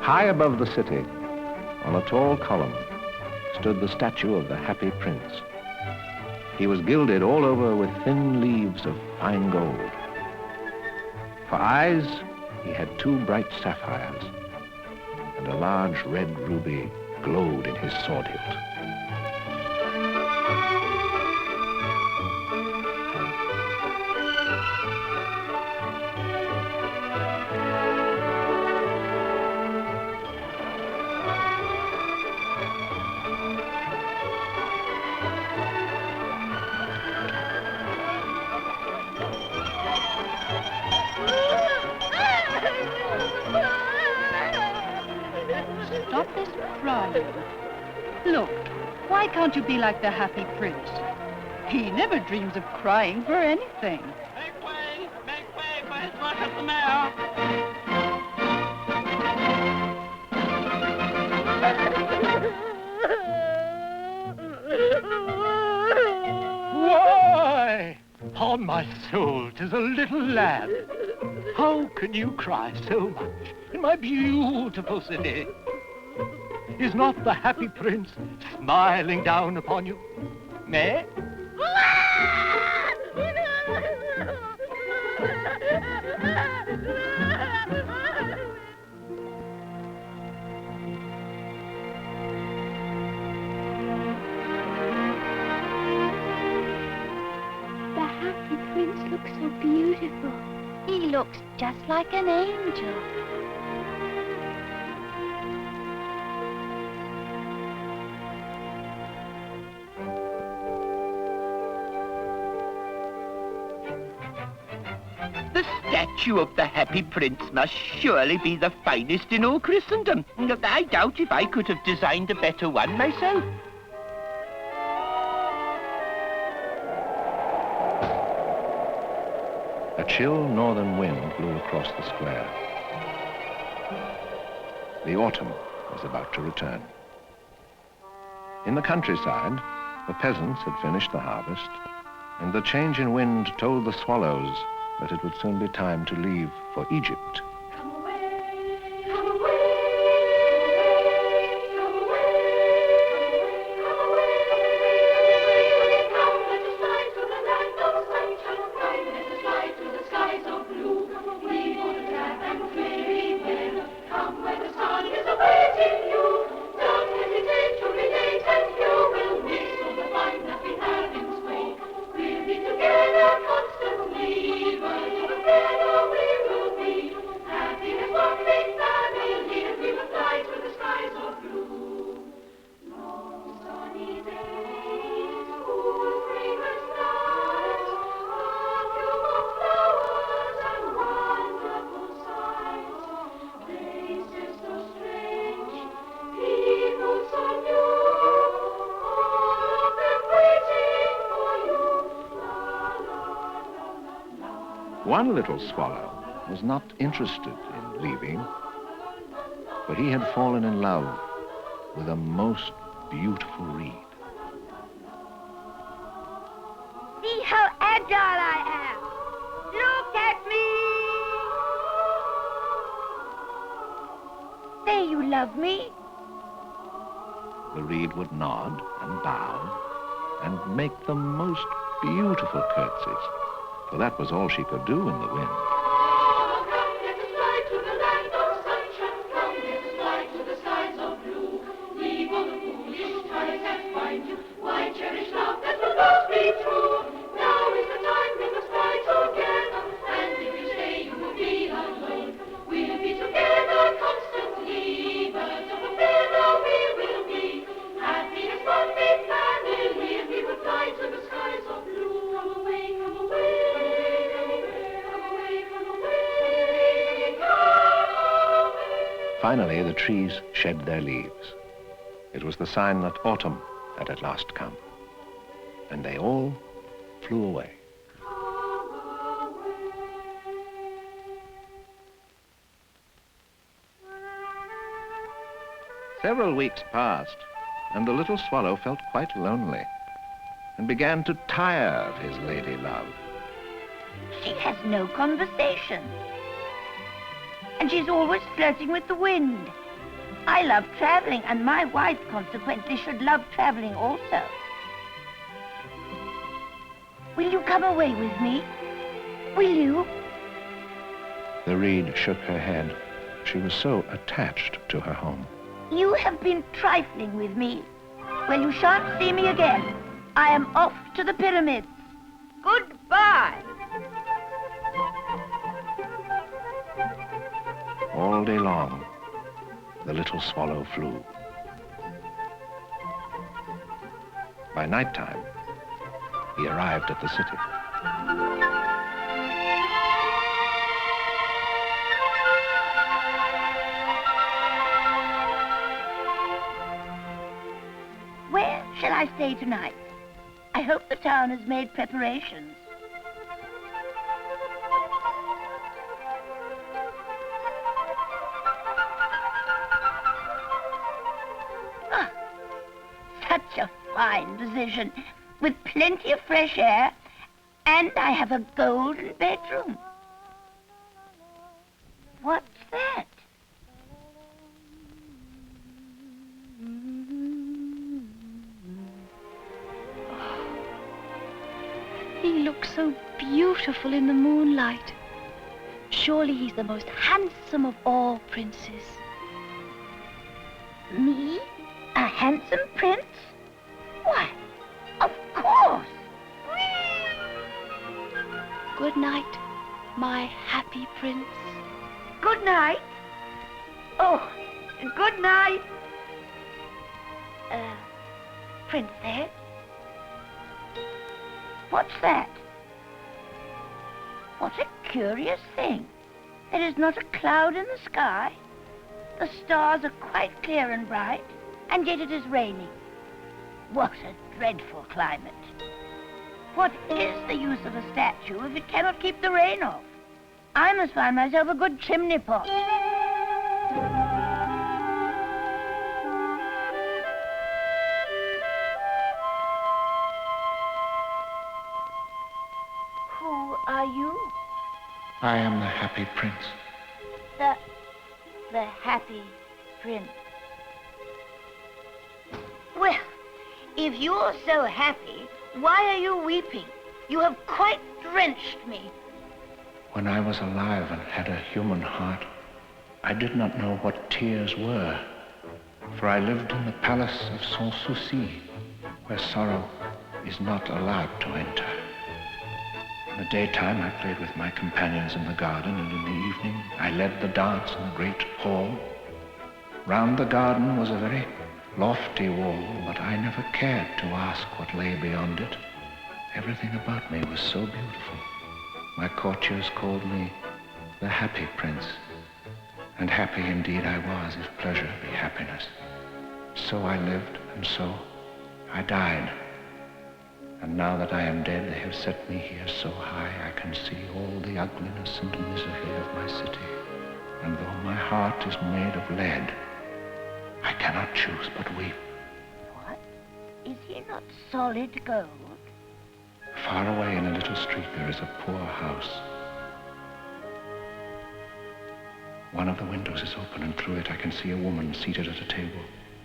High above the city, on a tall column, stood the statue of the Happy Prince. He was gilded all over with thin leaves of fine gold. For eyes, he had 2 bright sapphires, and a large red ruby glowed in his sword hilt. Stop this crying. Look, why can't you be like the Happy Prince? He never dreams of crying for anything. Make way for His Worship the Mayor. Why, upon my soul, 'tis a little lad. How can you cry so much in my beautiful city? Is not the Happy Prince smiling down upon you? Nay? The Happy Prince looks so beautiful. He looks just like an angel. The statue of the Happy Prince must surely be the finest in all Christendom. I doubt if I could have designed a better one myself. A chill northern wind blew across the square. The autumn was about to return. In the countryside, the peasants had finished the harvest, and the change in wind told the swallows that it would soon be time to leave for Egypt. Come away, come away, come away, come away, come, let us fly to the land of sunshine, come, let us fly to the skies of blue. We want to tap and very well, come where the sun is awaiting you. Don't hesitate to relate, and you will miss all the fun that we have in store. We'll be together constantly, but together we will be. Happy as one big family, and we will fly to the skies of blue. Long sunny days, cool fragrant nights, perfume of flowers and wonderful sights. Places so strange, people so new, all of them waiting for you. La, la, la, la, la. One little swallow was not interested in leaving, for he had fallen in love with a most beautiful reed. See how agile I am. Look at me. Say you love me. The reed would nod and bow and make the most beautiful curtsies, for that was all she could do in the wind. Oh, come, let us fly to the land of sunshine. Come, let us fly to the skies of blue. Leave all the foolish ties and find you. Why cherish love that will not be true? Now is the time we must fly together. And if you stay, you will be alone. We'll be together constantly, but of a feather we will be. Happy as one big family, and we will fly to the skies of blue. Come away, come away, come away, come away, come away, come away. Finally, the trees shed their leaves. It was the sign that autumn had at last come, and they all flew away. Several weeks passed, and the little swallow felt quite lonely and began to tire of his lady love. She has no conversation. And she's always flirting with the wind. I love traveling, and my wife, consequently, should love traveling also. Will you come away with me? Will you? The reed shook her head. She was so attached to her home. You have been trifling with me. Well, you shan't see me again. I am off to the pyramids. Goodbye. All day long, the little swallow flew. By nighttime, he arrived at the city. Where shall I stay tonight? I hope the town has made preparations. Ah, such a fine position, with plenty of fresh air, and I have a golden bedroom. What's that? He looks so beautiful in the moonlight. Surely he's the most handsome of all princes. Me? A handsome prince? Why, of course. Good night, my happy prince. Good night. Oh, good night. Princess? What's that? What a curious thing. There is not a cloud in the sky. The stars are quite clear and bright, and yet it is raining. What a dreadful climate. What is the use of a statue if it cannot keep the rain off? I must find myself a good chimney pot. Who are you? I am the happy prince. The happy prince. Well, if you're so happy, why are you weeping? You have quite drenched me. When I was alive and had a human heart, I did not know what tears were, for I lived in the palace of Sans Souci, where sorrow is not allowed to enter. In the daytime, I played with my companions in the garden, and in the evening, I led the dance in the great hall. Round the garden was a very lofty wall, but I never cared to ask what lay beyond it. Everything about me was so beautiful. My courtiers called me the happy prince, and happy indeed I was, if pleasure be happiness. So I lived, and so I died. And now that I am dead, they have set me here so high I can see all the ugliness and misery of my city. And though my heart is made of lead, I cannot choose but weep. What? Is he not solid gold? Far away in a little street there is a poor house. One of the windows is open, and through it I can see a woman seated at a table.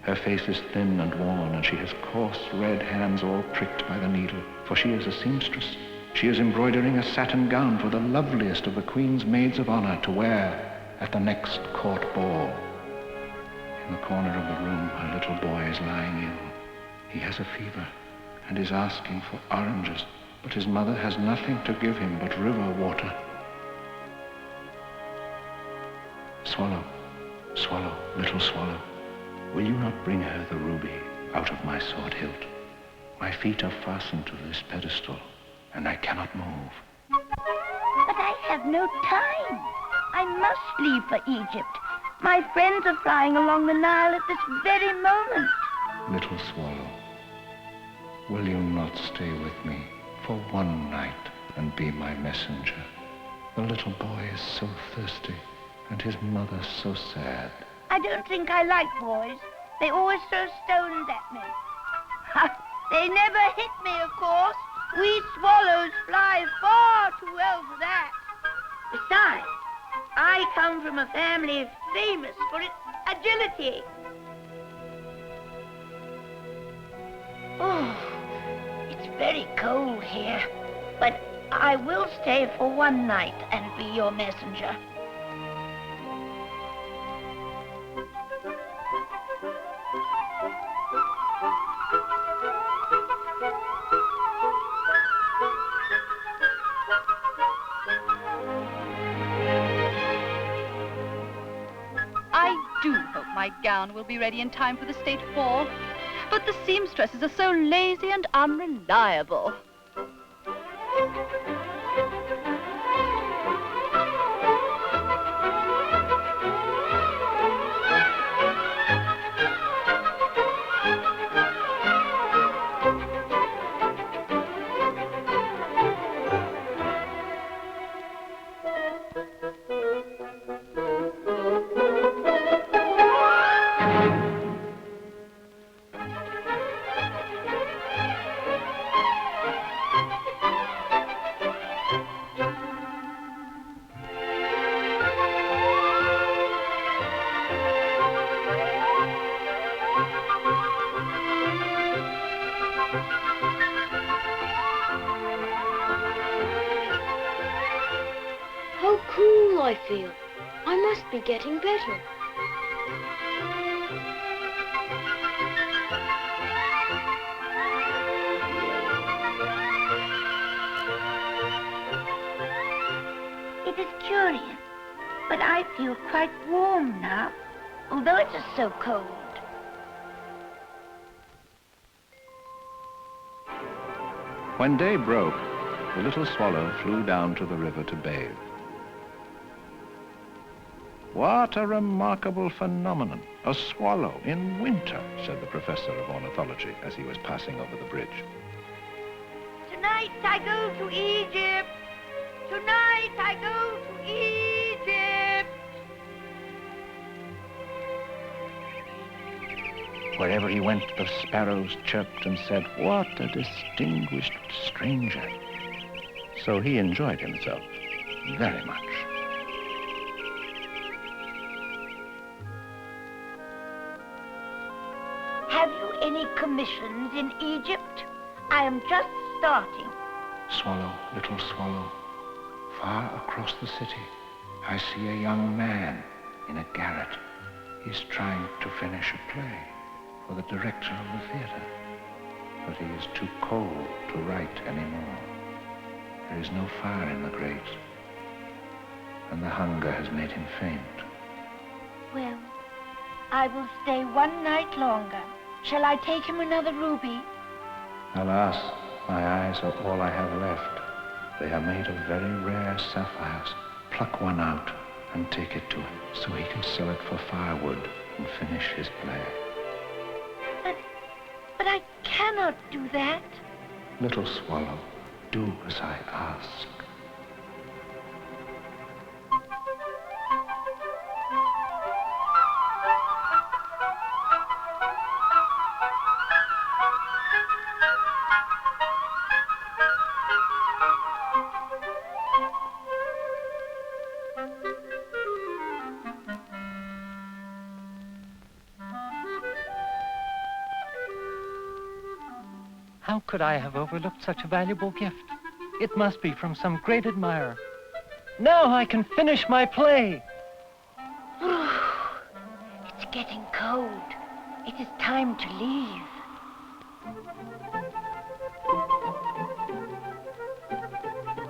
Her face is thin and worn, and she has coarse red hands all pricked by the needle, for she is a seamstress. She is embroidering a satin gown for the loveliest of the Queen's maids of honor to wear at the next court ball. In the corner of the room, a little boy is lying ill. He has a fever and is asking for oranges, but his mother has nothing to give him but river water. Swallow, swallow, little swallow, will you not bring her the ruby out of my sword hilt? My feet are fastened to this pedestal, and I cannot move. But I have no time. I must leave for Egypt. My friends are flying along the Nile at this very moment. Little swallow, will you not stay with me for one night and be my messenger? The little boy is so thirsty, and his mother so sad. I don't think I like boys. They always throw stones at me. Ha! They never hit me, of course. We swallows fly far too well for that. Besides, I come from a family famous for its agility. Oh, it's very cold here, but I will stay for one night and be your messenger. I do hope my gown will be ready in time for the state ball. But the seamstresses are so lazy and unreliable. How cool I feel. I must be getting better. It is curious, but I feel quite warm now, although it is so cold. When day broke, the little swallow flew down to the river to bathe. What a remarkable phenomenon! A swallow in winter, said the professor of ornithology as he was passing over the bridge. Tonight I go to Egypt. Tonight I go to Egypt. Wherever he went, the sparrows chirped and said, "What a distinguished stranger." So he enjoyed himself very much. Have you any commissions in Egypt? I am just starting. Swallow, little swallow, far across the city, I see a young man in a garret. He's trying to finish a play for the director of the theater, but he is too cold to write anymore. There is no fire in the grate, and the hunger has made him faint. Well, I will stay one night longer. Shall I take him another ruby? Alas, my eyes are all I have left. They are made of very rare sapphires. Pluck one out and take it to him so he can sell it for firewood and finish his play. But I cannot do that. Little swallow, do as I ask. How could I have overlooked such a valuable gift? It must be from some great admirer. Now I can finish my play. It's getting cold. It is time to leave.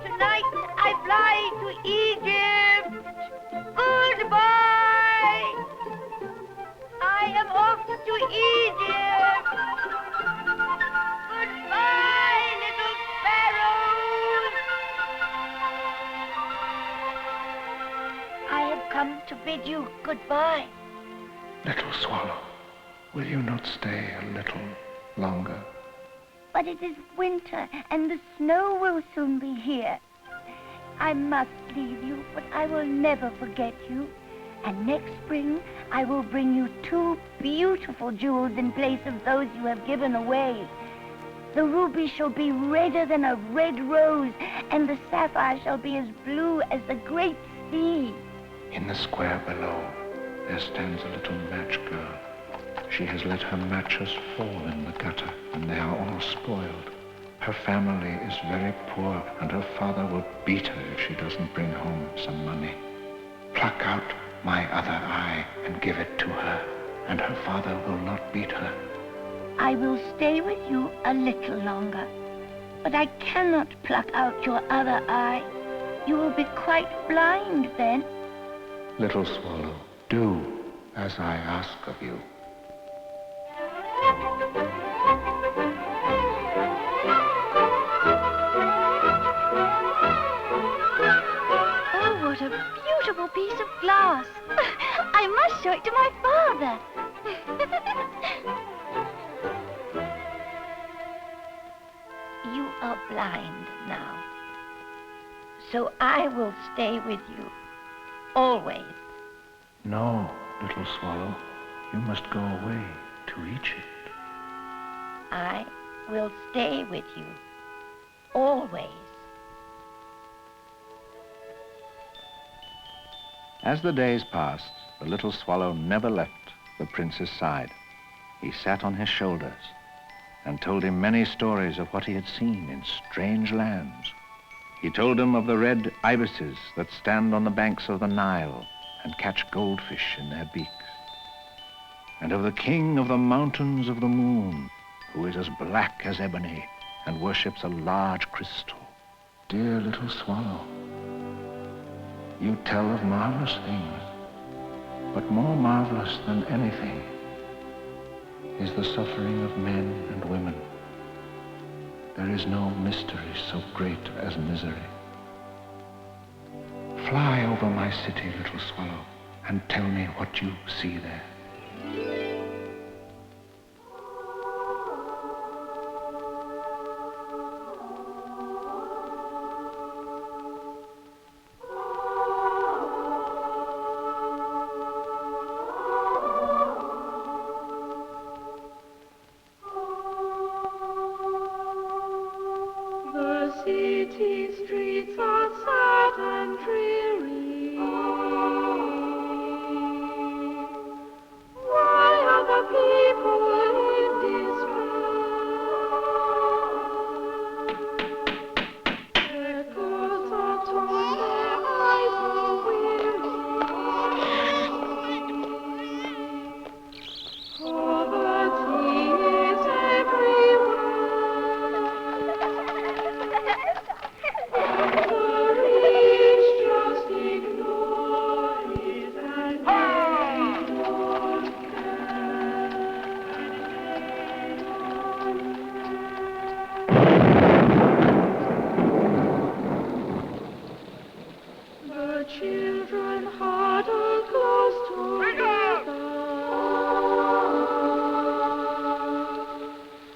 Tonight I fly to Egypt. Goodbye. I am off to Egypt. Goodbye, little sparrows. I have come to bid you goodbye. Little swallow, will you not stay a little longer? But it is winter, and the snow will soon be here. I must leave you, but I will never forget you. And next spring, I will bring you 2 beautiful jewels in place of those you have given away. The ruby shall be redder than a red rose, and the sapphire shall be as blue as the great sea. In the square below, there stands a little match girl. She has let her matches fall in the gutter, and they are all spoiled. Her family is very poor, and her father will beat her if she doesn't bring home some money. Pluck out my other eye and give it to her, and her father will not beat her. I will stay with you a little longer, but I cannot pluck out your other eye. You will be quite blind then. Little swallow, do as I ask of you. Oh, what a beautiful piece of glass. I must show it to my father. You are blind now, so I will stay with you, always. No, little swallow, you must go away to Egypt. I will stay with you, always. As the days passed, the little swallow never left the prince's side. He sat on his shoulders and told him many stories of what he had seen in strange lands. He told him of the red ibises that stand on the banks of the Nile and catch goldfish in their beaks, and of the king of the mountains of the moon, who is as black as ebony and worships a large crystal. Dear little swallow, you tell of marvelous things, but more marvelous than anything is the suffering of men and women. There is no mystery so great as misery. Fly over my city, little swallow, and tell me what you see there. The city streets are sad and dreary. Why are the people in distress? Echoes are torn, their eyes are weary. Poverty is everywhere. The rich just ignore it and they don't care. The children huddle close together.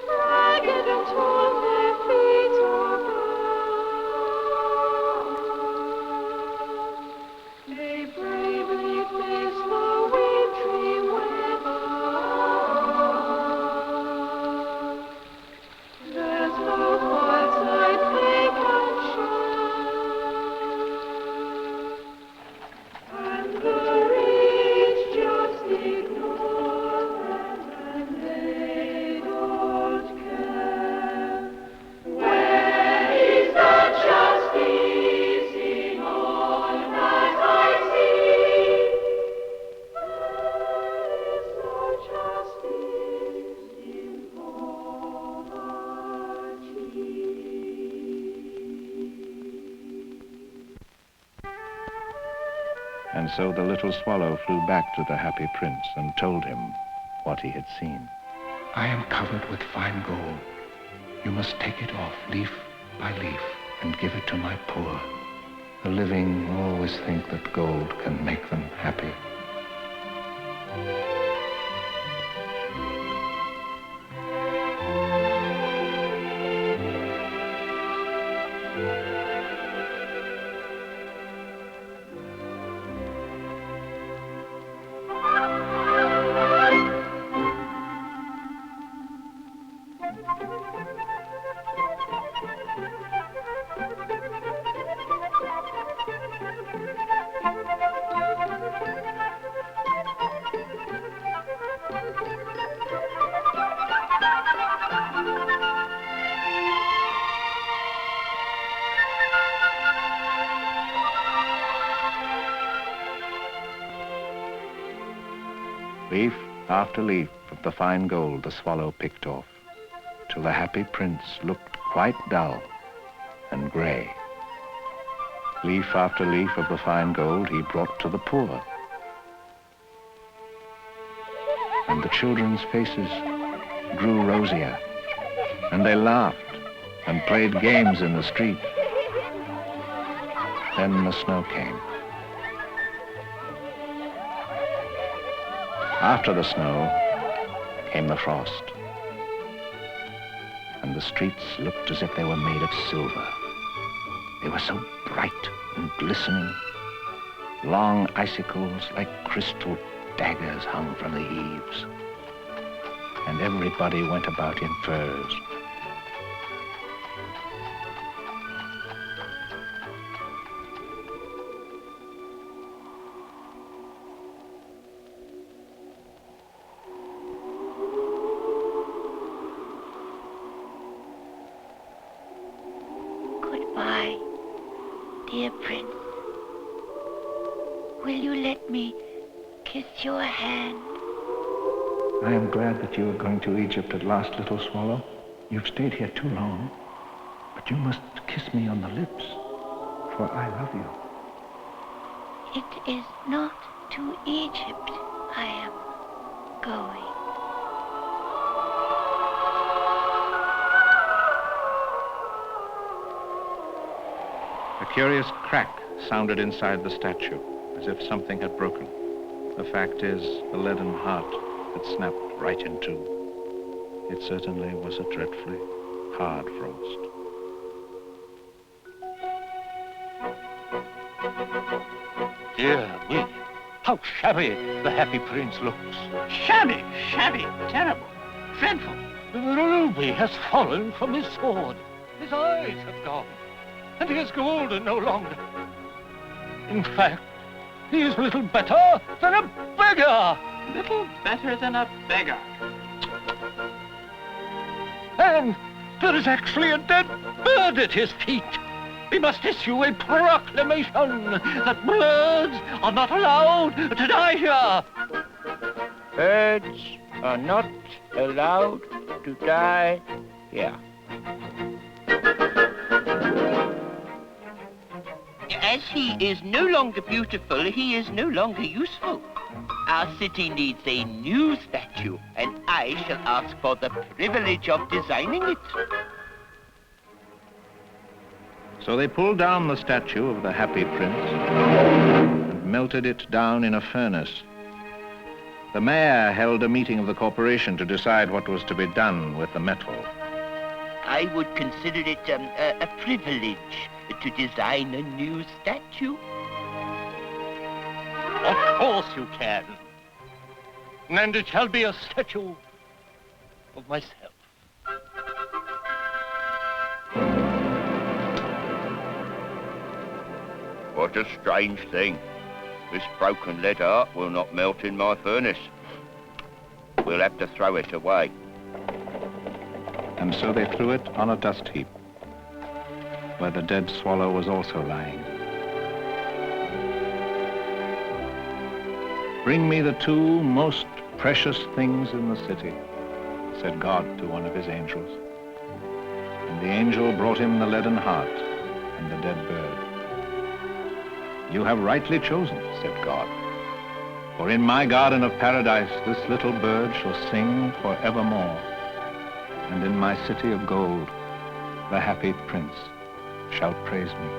Ragged and torn, their feet are bound. They bravely face the wintry weather. There's no fireside they can share, and the rich just ignore them, and they don't care. Where is the justice in all that I see? There is no justice in poverty. And so the little swallow flew back to the happy prince and told him what he had seen. I am covered with fine gold. You must take it off leaf by leaf and give it to my poor. The living always think that gold can make them happy. Leaf after leaf of the fine gold the swallow picked off, till the happy prince looked quite dull and grey. Leaf after leaf of the fine gold he brought to the poor. And the children's faces grew rosier, and they laughed and played games in the street. Then the snow came. After the snow came the frost, and the streets looked as if they were made of silver. They were so bright and glistening. Long icicles like crystal daggers hung from the eaves, and everybody went about in furs. Goodbye, dear Prince. Will you let me kiss your hand? I am glad that you are going to Egypt at last, little swallow. You've stayed here too long, but you must kiss me on the lips, for I love you. It is not to Egypt I am going. A curious crack sounded inside the statue, as if something had broken. The fact is, the leaden heart had snapped right in two. It certainly was a dreadfully hard frost. Dear me, how shabby the Happy Prince looks. Shabby, shabby, terrible, dreadful. The ruby has fallen from his sword. His eyes have gone, and he is golden no longer. In fact, he is little better than a beggar. Little better than a beggar. And there is actually a dead bird at his feet. We must issue a proclamation that birds are not allowed to die here. Birds are not allowed to die here. As he is no longer beautiful, he is no longer useful. Our city needs a new statue, and I shall ask for the privilege of designing it. So they pulled down the statue of the Happy Prince and melted it down in a furnace. The mayor held a meeting of the corporation to decide what was to be done with the metal. I would consider it a privilege to design a new statue. Of course you can. And it shall be a statue of myself. What a strange thing. This broken lead heart will not melt in my furnace. We'll have to throw it away. And so they threw it on a dust heap, where the dead swallow was also lying. Bring me the two most precious things in the city, said God to one of his angels. And the angel brought him the leaden heart and the dead bird. You have rightly chosen, said God. For in my garden of paradise this little bird shall sing forevermore. And in my city of gold the Happy Prince shall praise me.